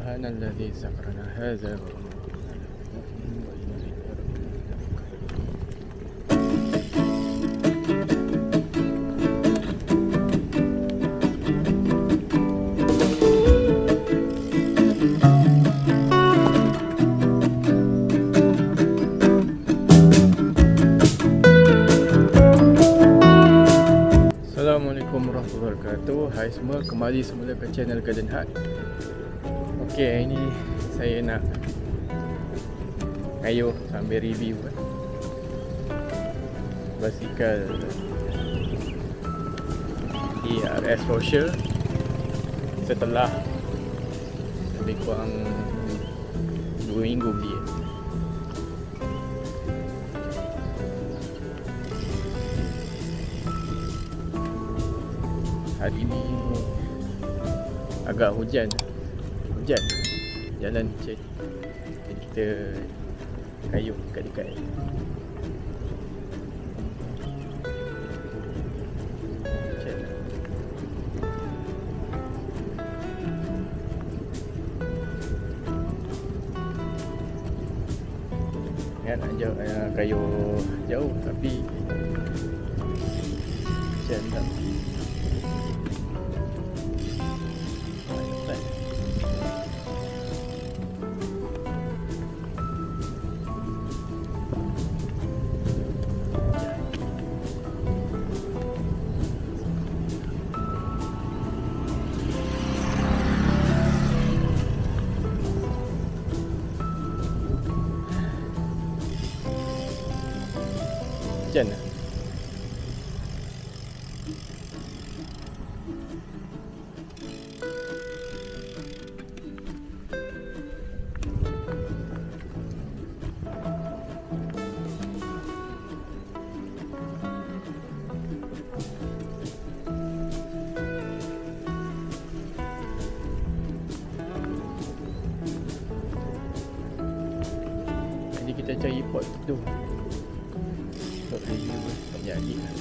Subhanalladzi sakrana hadza wa ma kunna lahu muqrinin wa inna ilaihi Assalamualaikum warahmatullahi wabarakatuh. Hai semua, kembali semula ke channel Garden Hut. Okey, hari ni saya nak ngayuh sambil review basikal TRS Rocher setelah lebih kurang 2 minggu beli. Hari ni agak hujan, jalan licin, jadi kita kayuh dekat-dekat. Ya, nak kayuh jauh tapi hujan tak. Hujan lah. Jadi kita cari pot tu. Tak review tak jadi lah.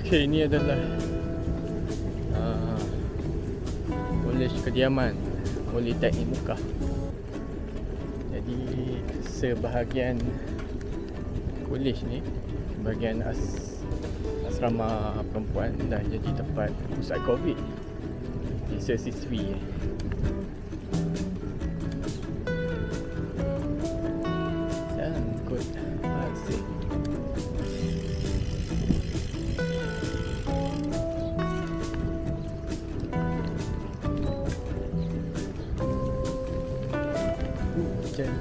Okey, ini adalah oleh kediaman, oleh teknik muka. Jadi sebahagian kolej ni, bahagian asrama perempuan dah jadi tempat pusat COVID di siswi. Sangkut asik. Hujan.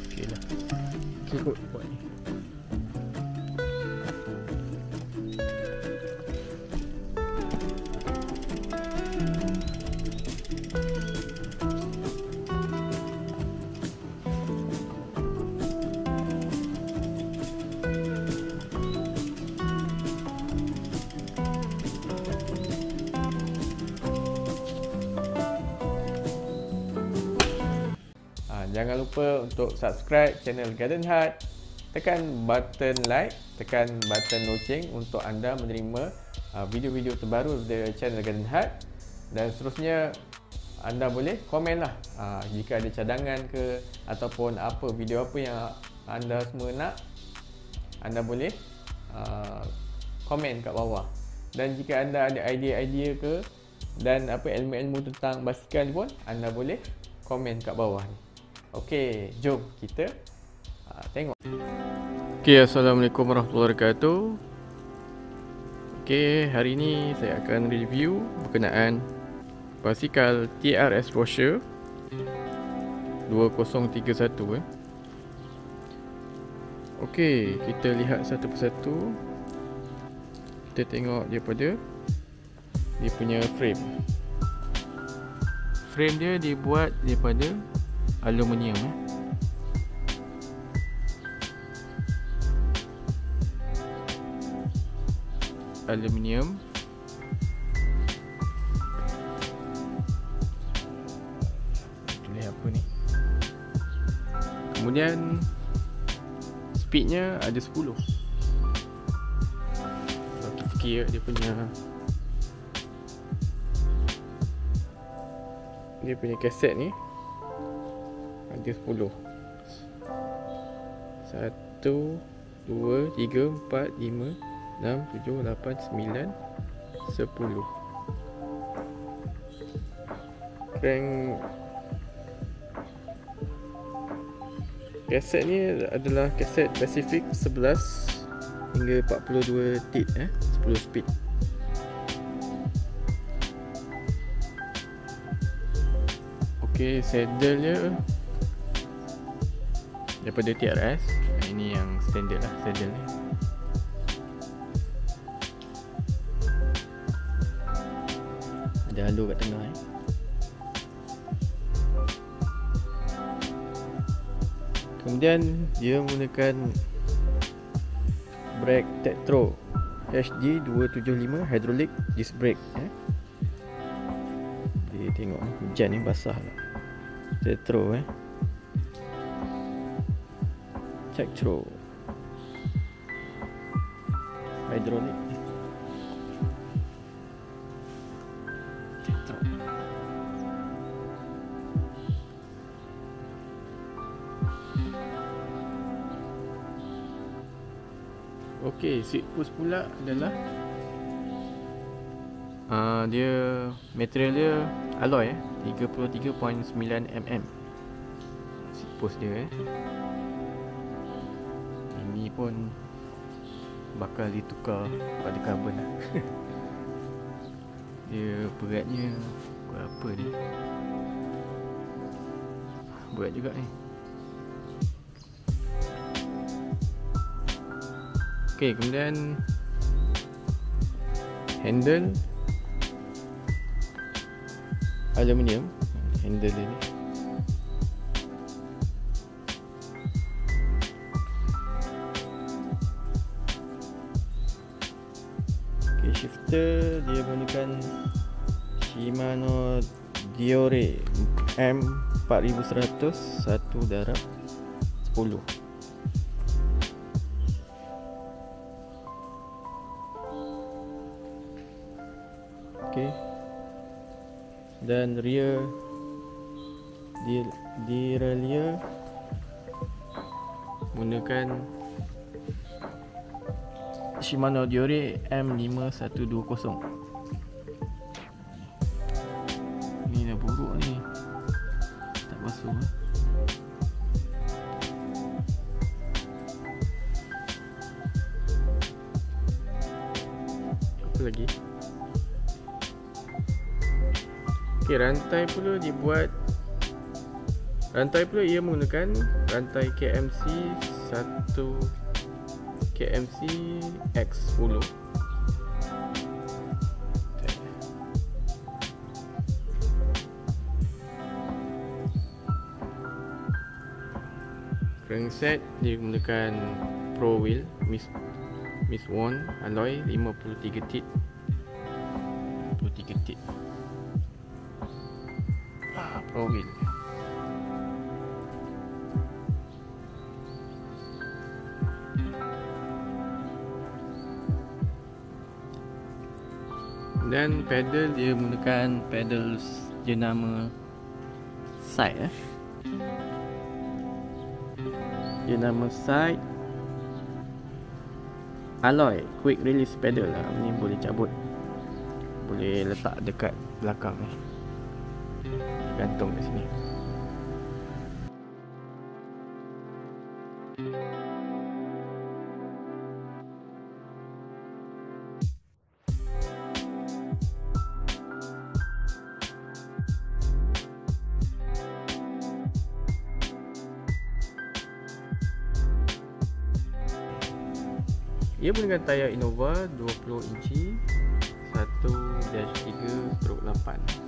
Okey lah. Okey kot buat ni. Jangan lupa untuk subscribe channel Garden Hut, tekan button like, tekan button loceng untuk anda menerima video-video terbaru dari channel Garden Hut. Dan seterusnya anda boleh komen lah jika ada cadangan ke ataupun apa video apa yang anda semua nak, anda boleh komen kat bawah. Dan jika anda ada idea-idea ke dan apa ilmu-ilmu tentang basikal pun, anda boleh komen kat bawah ni. Okey, jom kita tengok. Okey, assalamualaikum warahmatullahi wabarakatuh. Okey, hari ni saya akan review berkenaan Basikal TRS Rocher 2031 Okey, kita lihat satu persatu. Kita tengok daripada dia punya frame. Frame dia dibuat daripada aluminium aluminium. Tulis apa ni? Kemudian speednya ada 10. Kalau kita kira dia punya kaset ni ada 10. 1 2 3 4 5 6 7 8 9 10. Crank kaset ni adalah kaset Pacific 11 hingga 42 tit 10 speed. Okey, saddle dia daripada TRS. Ini yang standard lah saddle ni. Ada halo kat tengah Kemudian dia menggunakan brake Tektro HD 275 hydraulic disc brake Dia tengok hujan ni basah lah. Tektro Tektro hydraulic Tektro. Okey, seat push pula adalah dia material dia alloy 33.9 mm. Seat push dia Ini pun bakal ditukar pada karbon lah. Dia beratnya berapa ni? Berat juga ni. Okey, kemudian handle aluminium. Handle dia ni okey, shifter dia menggunakan Shimano Deore M4100 1/10. Okey. Dan rear derailleur menggunakan Shimano Deore M5120. Ni dah buruk ni. Tak basuh Apa lagi? Okey, rantai pula dibuat. Rantai pula ia menggunakan rantai KMC 1 KMC X10. Crankset dia menggunakan Pro Wheel Miss One alloy 53 tit. 53 tit. Pro Wheel. Dan pedal dia menggunakan pedal jenama side jenama side alloy quick release pedal lah. Ni boleh cabut, boleh letak dekat belakang ni, gantung kat sini. Ia menggunakan tayar Innova 20 inci 1-3/8.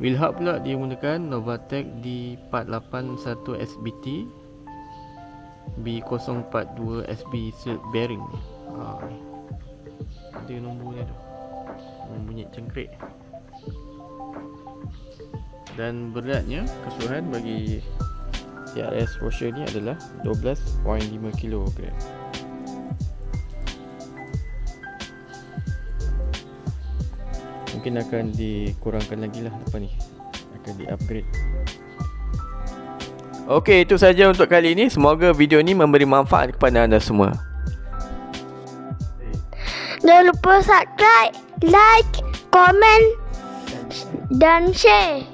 Wheel hub pula dia menggunakan Novatec D481 SBT B042 SB silk bearing. Ada nombor dia tu, bunyi cengkrik. Dan beratnya keseluruhan bagi TRS Rocher ni adalah 12.5 kg. Mungkin akan dikurangkan lagi lah lepas ni, akan di upgrade. Okey, itu saja untuk kali ini. Semoga video ni memberi manfaat kepada anda semua. Jangan lupa subscribe, like, komen dan share.